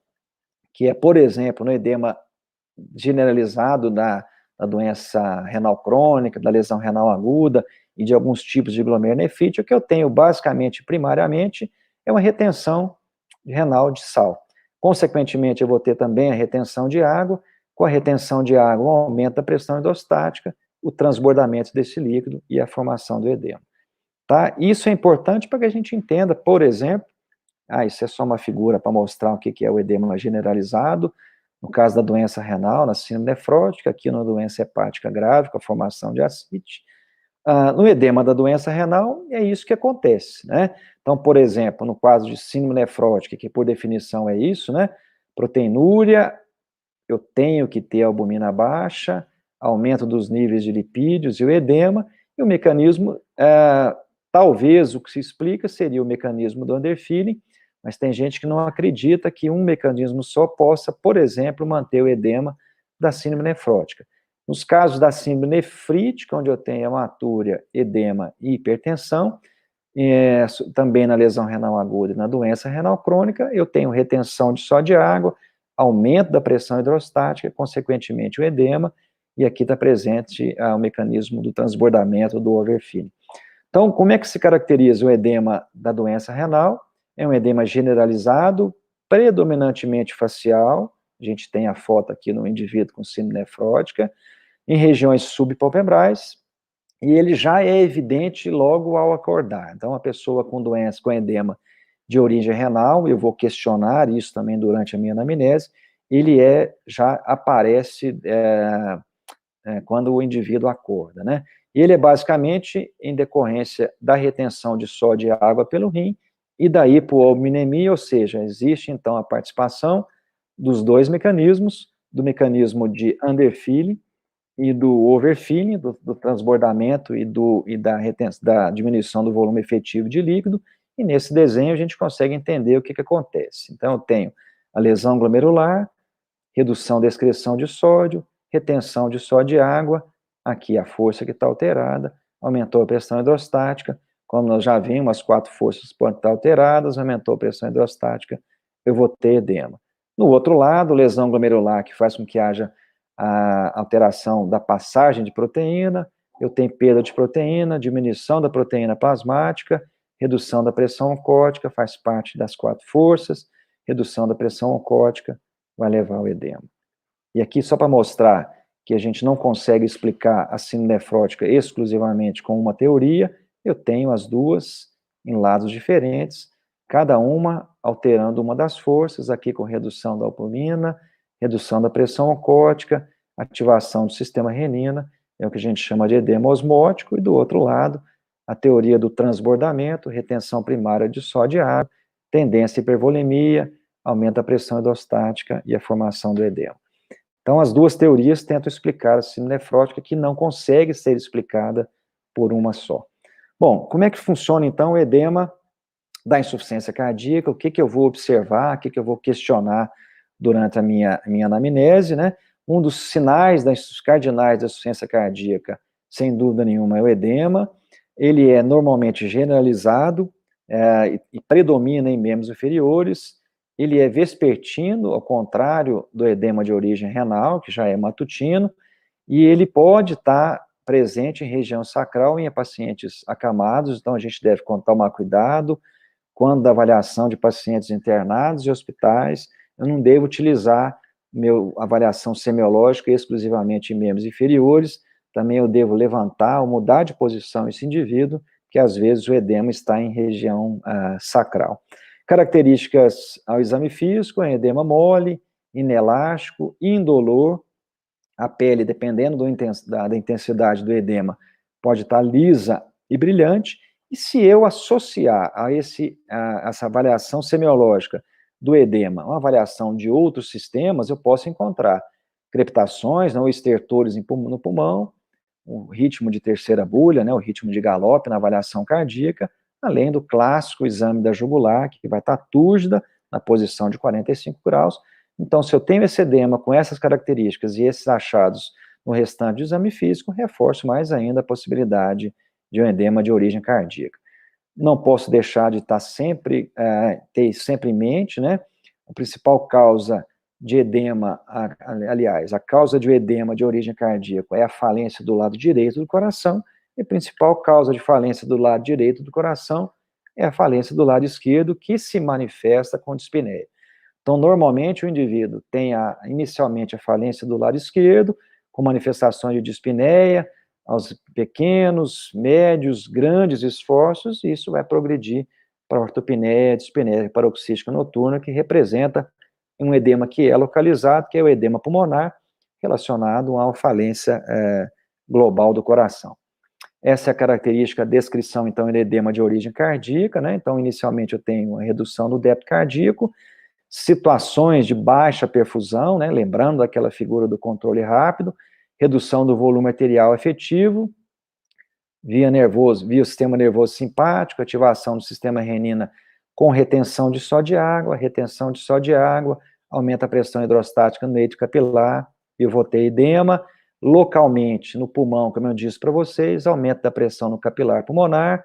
que é, por exemplo, no edema generalizado da doença renal crônica, da lesão renal aguda e de alguns tipos de glomerulonefrite, o que eu tenho basicamente, primariamente, é uma retenção renal de sal. Consequentemente, eu vou ter também a retenção de água. Com a retenção de água, o aumento da pressão hidrostática, o transbordamento desse líquido e a formação do edema. Tá? Isso é importante para que a gente entenda, por exemplo, isso é só uma figura para mostrar o que é o edema generalizado, no caso da doença renal, na síndrome nefrótica, aqui na doença hepática grave, com a formação de ascite. No edema da doença renal, é isso que acontece, né? Então, por exemplo, no caso de síndrome nefrótica, que por definição é isso, né? Proteinúria, eu tenho que ter albumina baixa, aumento dos níveis de lipídios e o edema, e o mecanismo, talvez o que se explica seria o mecanismo do underfeeding, mas tem gente que não acredita que um mecanismo só possa, por exemplo, manter o edema da síndrome nefrótica. Nos casos da síndrome nefrítica, onde eu tenho hematúria, edema e hipertensão, também na lesão renal aguda e na doença renal crônica, eu tenho retenção só de água, aumento da pressão hidrostática, consequentemente o edema, e aqui está presente o mecanismo do transbordamento do overfeeding. Então, como é que se caracteriza o edema da doença renal? É um edema generalizado, predominantemente facial, a gente tem a foto aqui no indivíduo com síndrome nefrótica, em regiões subpalpebrais, e ele já é evidente logo ao acordar. Então, a pessoa com doença, com edema de origem renal, eu vou questionar isso também durante a minha anamnese, ele já aparece quando o indivíduo acorda, né? Ele é basicamente em decorrência da retenção de sódio e água pelo rim e da hipoalbuminemia, ou seja, existe então a participação dos dois mecanismos, do mecanismo de underfeeding e do overfeeding, do transbordamento e da diminuição do volume efetivo de líquido, e nesse desenho a gente consegue entender o que acontece. Então eu tenho a lesão glomerular, redução da excreção de sódio, retenção de sódio e água, aqui a força que está alterada, aumentou a pressão hidrostática, como nós já vimos, as 4 forças podem estar alteradas, aumentou a pressão hidrostática, eu vou ter edema. No outro lado, lesão glomerular, que faz com que haja a alteração da passagem de proteína, eu tenho perda de proteína, diminuição da proteína plasmática, redução da pressão oncótica, faz parte das 4 forças, redução da pressão oncótica, vai levar ao edema. E aqui, só para mostrar que a gente não consegue explicar a síndrome nefrótica exclusivamente com uma teoria, eu tenho as duas em lados diferentes, cada uma alterando uma das forças, aqui com redução da albumina, redução da pressão oncótica, ativação do sistema renina, é o que a gente chama de edema osmótico, e do outro lado, a teoria do transbordamento, retenção primária de sódio e água, tendência à hipervolemia, aumenta a pressão hidrostática e a formação do edema. Então, as duas teorias tentam explicar a síndrome nefrótica, que não consegue ser explicada por uma só. Bom, como é que funciona, então, o edema da insuficiência cardíaca? O que eu vou observar, o que eu vou questionar durante a minha anamnese, né? Um dos sinais cardinais da insuficiência cardíaca, sem dúvida nenhuma, é o edema. Ele é normalmente generalizado e predomina em membros inferiores. Ele é vespertino, ao contrário do edema de origem renal, que já é matutino, e ele pode estar presente em região sacral em pacientes acamados, então a gente deve tomar cuidado. Quando da avaliação de pacientes internados em hospitais, eu não devo utilizar avaliação semiológica exclusivamente em membros inferiores, também eu devo levantar ou mudar de posição esse indivíduo, que às vezes o edema está em região sacral. Características ao exame físico: edema mole, inelástico, indolor, a pele, dependendo da intensidade do edema, pode estar lisa e brilhante, e se eu associar a essa avaliação semiológica do edema uma avaliação de outros sistemas, eu posso encontrar crepitações, ou estertores no pulmão, o ritmo de terceira bulha, né, o ritmo de galope na avaliação cardíaca, além do clássico exame da jugular, que vai estar túrgida, na posição de 45 graus. Então, se eu tenho esse edema com essas características e esses achados no restante do exame físico, reforço mais ainda a possibilidade de um edema de origem cardíaca. Não posso deixar de estar ter sempre em mente, né, a principal causa de edema, aliás, a causa de edema de origem cardíaca é a falência do lado direito do coração, e a principal causa de falência do lado direito do coração é a falência do lado esquerdo, que se manifesta com dispneia. Então, normalmente, o indivíduo tem inicialmente a falência do lado esquerdo, com manifestações de dispneia, aos pequenos, médios, grandes esforços, e isso vai progredir para a ortopneia, dispneia paroxística noturna, que representa um edema que é localizado, que é o edema pulmonar, relacionado à falência global do coração. Essa é a característica, a descrição, então, do edema de origem cardíaca, né? Então, inicialmente, eu tenho uma redução do débito cardíaco, situações de baixa perfusão, né? Lembrando daquela figura do controle rápido, redução do volume arterial efetivo, via o sistema nervoso simpático, ativação do sistema renina com retenção de só de água, aumenta a pressão hidrostática no leito capilar, eu vou ter edema, localmente no pulmão, como eu disse para vocês, aumento da pressão no capilar pulmonar,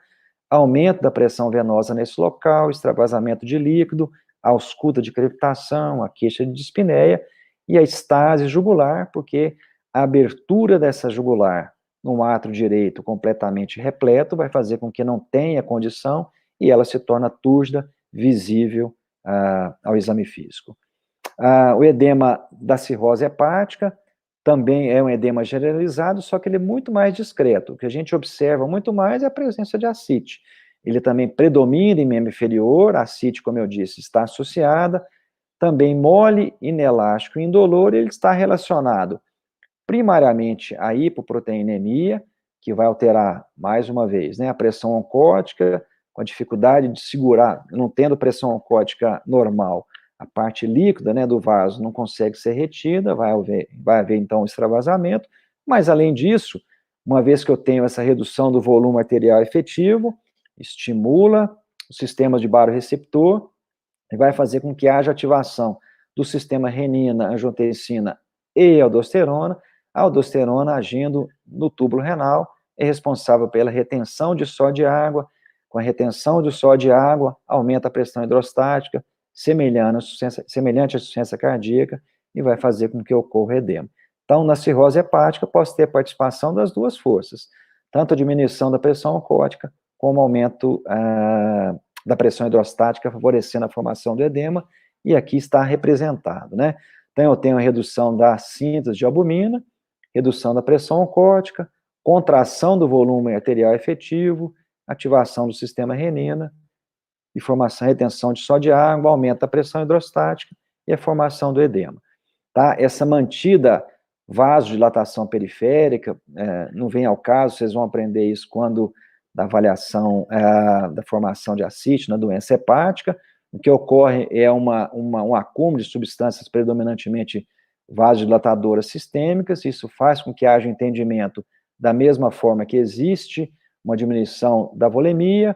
aumento da pressão venosa nesse local, extravasamento de líquido, a ausculta de crepitação, a queixa de dispneia e a estase jugular, porque a abertura dessa jugular no átrio direito completamente repleto vai fazer com que não tenha condição e ela se torna túrgida, visível ao exame físico. O edema da cirrose hepática também é um edema generalizado, só que ele é muito mais discreto. O que a gente observa muito mais é a presença de ascite. Ele também predomina em membro inferior, a ascite, como eu disse, está associada, também mole, inelástico e indolor, ele está relacionado primariamente a hipoproteinemia, que vai alterar, mais uma vez, né, a pressão oncótica, com a dificuldade de segurar, não tendo pressão oncótica normal, a parte líquida, né, do vaso não consegue ser retida, vai haver então extravasamento, mas além disso, uma vez que eu tenho essa redução do volume arterial efetivo, estimula o sistema de baroreceptor e vai fazer com que haja ativação do sistema renina, angiotensina e aldosterona. A aldosterona, agindo no túbulo renal, é responsável pela retenção de só de água. Com a retenção de só de água, aumenta a pressão hidrostática, semelhante à insuficiência cardíaca, e vai fazer com que ocorra edema. Então, na cirrose hepática, posso ter a participação das duas forças, tanto a diminuição da pressão oncótica, como aumento da pressão hidrostática, favorecendo a formação do edema, e aqui está representado, né? Então, eu tenho a redução da síntese de albumina, redução da pressão oncótica, contração do volume arterial efetivo, ativação do sistema renina, e formação e retenção de só de água, aumenta a pressão hidrostática e a formação do edema. Tá? Essa mantida vasodilatação periférica, não vem ao caso, vocês vão aprender isso quando da avaliação da formação de ascite na doença hepática. O que ocorre é um acúmulo de substâncias predominantemente vasodilatadoras sistêmicas, isso faz com que haja entendimento da mesma forma que existe uma diminuição da volemia,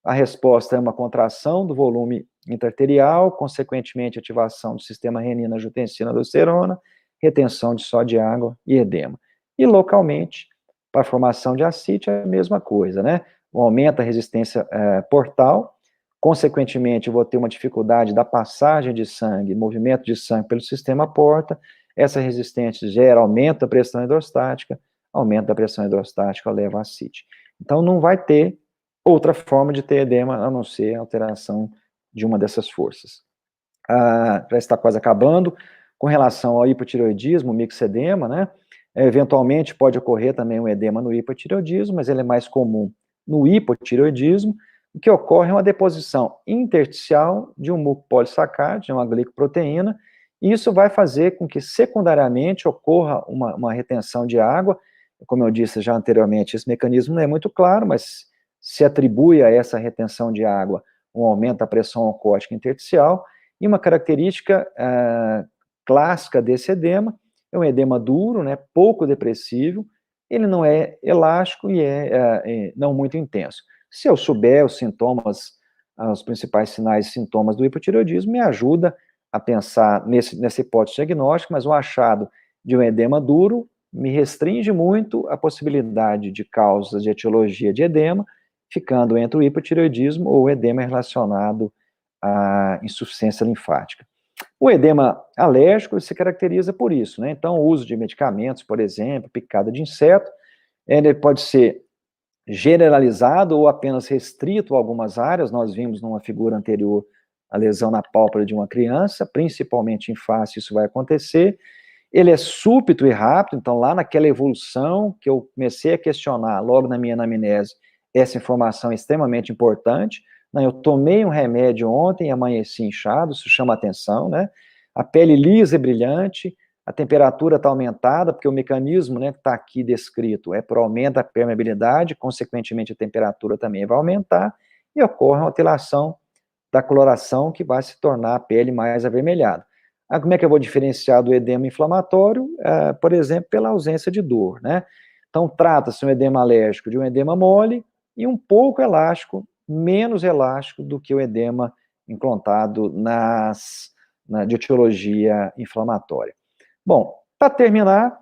a resposta é uma contração do volume intraarterial, consequentemente ativação do sistema renina, angiotensina, aldosterona, retenção de só de água e edema. E localmente, para a formação de ascite é a mesma coisa, né? Aumenta a resistência portal, consequentemente eu vou ter uma dificuldade da passagem de sangue, movimento de sangue pelo sistema porta, essa resistência gera aumento da pressão hidrostática, aumento da pressão hidrostática leva a ascite. Então não vai ter outra forma de ter edema, a não ser a alteração de uma dessas forças. Já está quase acabando. Com relação ao hipotireoidismo, mixedema, né? Eventualmente pode ocorrer também um edema no hipotireoidismo, mas ele é mais comum no hipotireoidismo. O que ocorre é uma deposição intersticial de um mucopolissacáride, de uma glicoproteína, e isso vai fazer com que secundariamente ocorra uma retenção de água. Como eu disse já anteriormente, esse mecanismo não é muito claro, mas se atribui a essa retenção de água um aumento da pressão oncótica intersticial, e uma característica clássica desse edema é um edema duro, né, pouco depressivo, ele não é elástico e não muito intenso. Se eu souber os sintomas, os principais sinais e sintomas do hipotireoidismo, me ajuda a pensar nessa hipótese diagnóstica, mas o achado de um edema duro me restringe muito a possibilidade de causas de etiologia de edema, ficando entre o hipotireoidismo ou o edema relacionado à insuficiência linfática. O edema alérgico se caracteriza por isso, né? Então, o uso de medicamentos, por exemplo, picada de inseto, ele pode ser generalizado ou apenas restrito a algumas áreas. Nós vimos numa figura anterior a lesão na pálpebra de uma criança, principalmente em face isso vai acontecer. Ele é súbito e rápido, então lá naquela evolução que eu comecei a questionar logo na minha anamnese, essa informação é extremamente importante. Eu tomei um remédio ontem e amanheci inchado, isso chama atenção, né? A pele lisa e brilhante, a temperatura está aumentada, porque o mecanismo, né, que está aqui descrito é para aumentar a permeabilidade, consequentemente a temperatura também vai aumentar, e ocorre uma alteração da coloração que vai se tornar a pele mais avermelhada. Como é que eu vou diferenciar do edema inflamatório? Por exemplo, pela ausência de dor, né? Então, trata-se um edema alérgico de um edema mole e um pouco elástico, menos elástico do que o edema implantado de etiologia inflamatória. Bom, para terminar,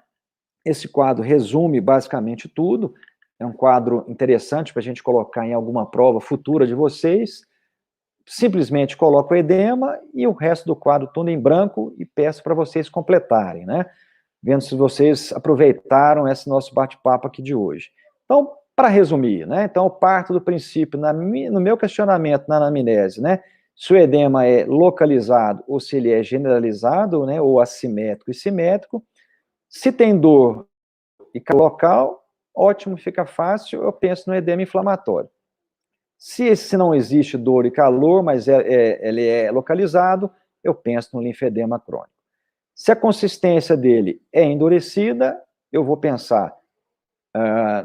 esse quadro resume basicamente tudo, é um quadro interessante para a gente colocar em alguma prova futura de vocês. Simplesmente coloco o edema e o resto do quadro todo em branco e peço para vocês completarem, né? Vendo se vocês aproveitaram esse nosso bate-papo aqui de hoje. Então, para resumir, né? Então, eu parto do princípio, no meu questionamento na anamnese, né? Se o edema é localizado ou se ele é generalizado, né? Ou assimétrico e simétrico. Se tem dor e local, ótimo, fica fácil, eu penso no edema inflamatório. Se não existe dor e calor, mas ele é localizado, eu penso no linfedema crônico. Se a consistência dele é endurecida, eu vou pensar,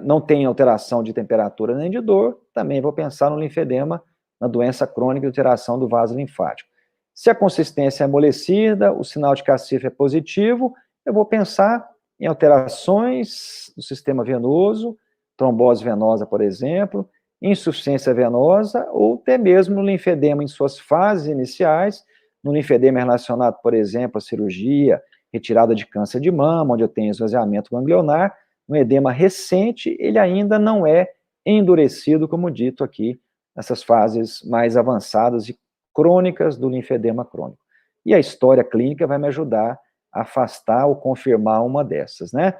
não tem alteração de temperatura nem de dor, também vou pensar no linfedema, na doença crônica de alteração do vaso linfático. Se a consistência é amolecida, o sinal de cacife é positivo, eu vou pensar em alterações do sistema venoso, trombose venosa, por exemplo, insuficiência venosa ou até mesmo no linfedema em suas fases iniciais, no linfedema relacionado, por exemplo, à cirurgia, retirada de câncer de mama, onde eu tenho esvaziamento ganglionar. No edema recente, ele ainda não é endurecido, como dito aqui, nessas fases mais avançadas e crônicas do linfedema crônico. E a história clínica vai me ajudar a afastar ou confirmar uma dessas, né?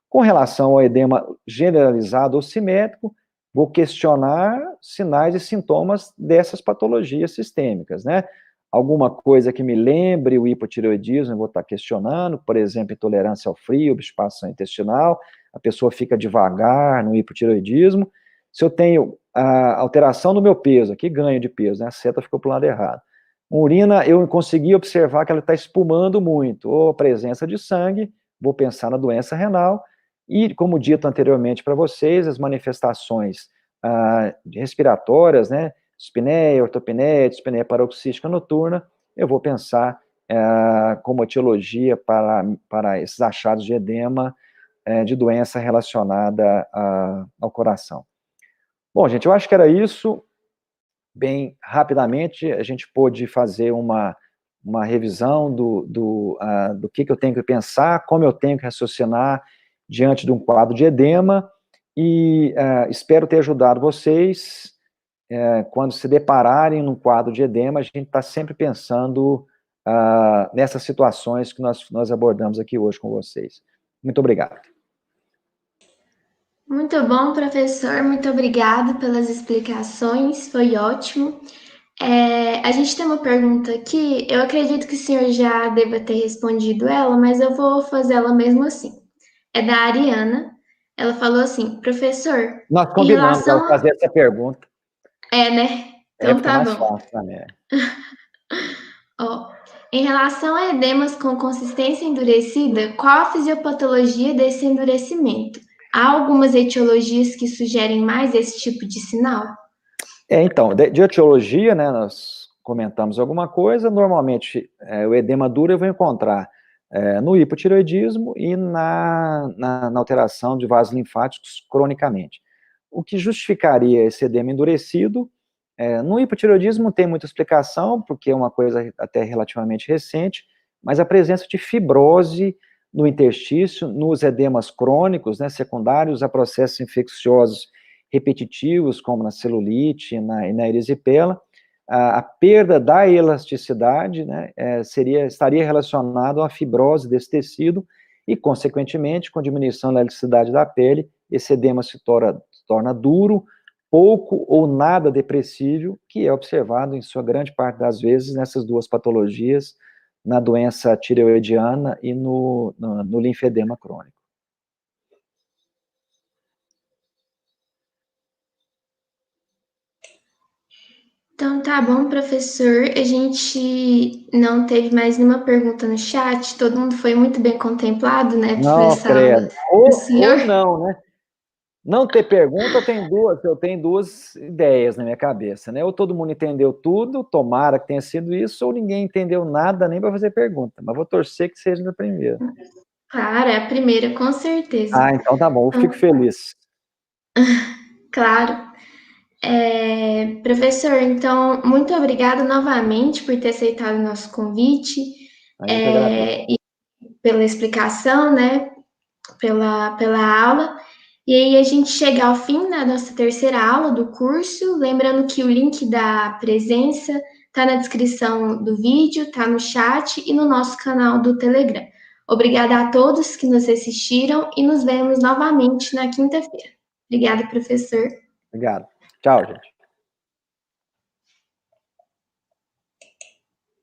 Com relação ao edema generalizado ou simétrico, vou questionar sinais e sintomas dessas patologias sistêmicas, né? Alguma coisa que me lembre o hipotireoidismo, eu vou estar questionando, por exemplo, intolerância ao frio, obstipação intestinal, a pessoa fica devagar no hipotireoidismo. Se eu tenho a alteração do meu peso, aqui ganho de peso, né? A seta ficou para o lado errado. Urina, eu consegui observar que ela está espumando muito, ou presença de sangue, vou pensar na doença renal. E, como dito anteriormente para vocês, as manifestações respiratórias, né, dispneia, ortopneia, dispneia paroxística noturna, eu vou pensar como etiologia para esses achados de edema de doença relacionada ao coração. Bom, gente, eu acho que era isso. Bem rapidamente, a gente pôde fazer uma revisão do que eu tenho que pensar, como eu tenho que raciocinar diante de um quadro de edema, e espero ter ajudado vocês. Quando se depararem num quadro de edema, a gente está sempre pensando nessas situações que nós abordamos aqui hoje com vocês. Muito obrigado. Muito bom, professor. Muito obrigado pelas explicações. Foi ótimo. A gente tem uma pergunta aqui. Eu acredito que o senhor já deva ter respondido ela, mas eu vou fazer ela mesmo assim. É da Ariana. Ela falou assim, professor, Nós em combinamos ela relação fazer essa pergunta. né? Então Fica tá mais bom. fácil também. Ó, em relação a edemas com consistência endurecida, qual a fisiopatologia desse endurecimento? Há algumas etiologias que sugerem mais esse tipo de sinal? Então, de etiologia, né, nós comentamos alguma coisa, normalmente o edema duro eu vou encontrar no hipotireoidismo e na alteração de vasos linfáticos cronicamente. O que justificaria esse edema endurecido, no hipotireoidismo não tem muita explicação, porque é uma coisa até relativamente recente, mas a presença de fibrose no interstício, nos edemas crônicos, né, secundários a processos infecciosos repetitivos, como na celulite e na erisipela, a perda da elasticidade, né, estaria relacionado à fibrose desse tecido e, consequentemente, com diminuição da elasticidade da pele, esse edema se torna duro, pouco ou nada depressível, que é observado em sua grande parte das vezes nessas duas patologias, na doença tireoidiana e no linfedema crônico. Então, tá bom, professor. A gente não teve mais nenhuma pergunta no chat. Todo mundo foi muito bem contemplado, né, por Não, essa aula credo. do senhor. Ou não, né? Não ter pergunta, eu tenho duas ideias na minha cabeça, né? Ou todo mundo entendeu tudo, tomara que tenha sido isso, ou ninguém entendeu nada nem para fazer pergunta. Mas vou torcer que seja na primeira. Claro, é a primeira, com certeza. Ah, então tá bom, eu fico feliz. Claro. Professor, então, muito obrigada novamente por ter aceitado o nosso convite, Aí eu que agradeço. e pela explicação, né, pela aula. E aí a gente chega ao fim da nossa terceira aula do curso, lembrando que o link da presença está na descrição do vídeo, está no chat e no nosso canal do Telegram. Obrigada a todos que nos assistiram e nos vemos novamente na quinta-feira. Obrigada, professor. Obrigado. Tchau, gente.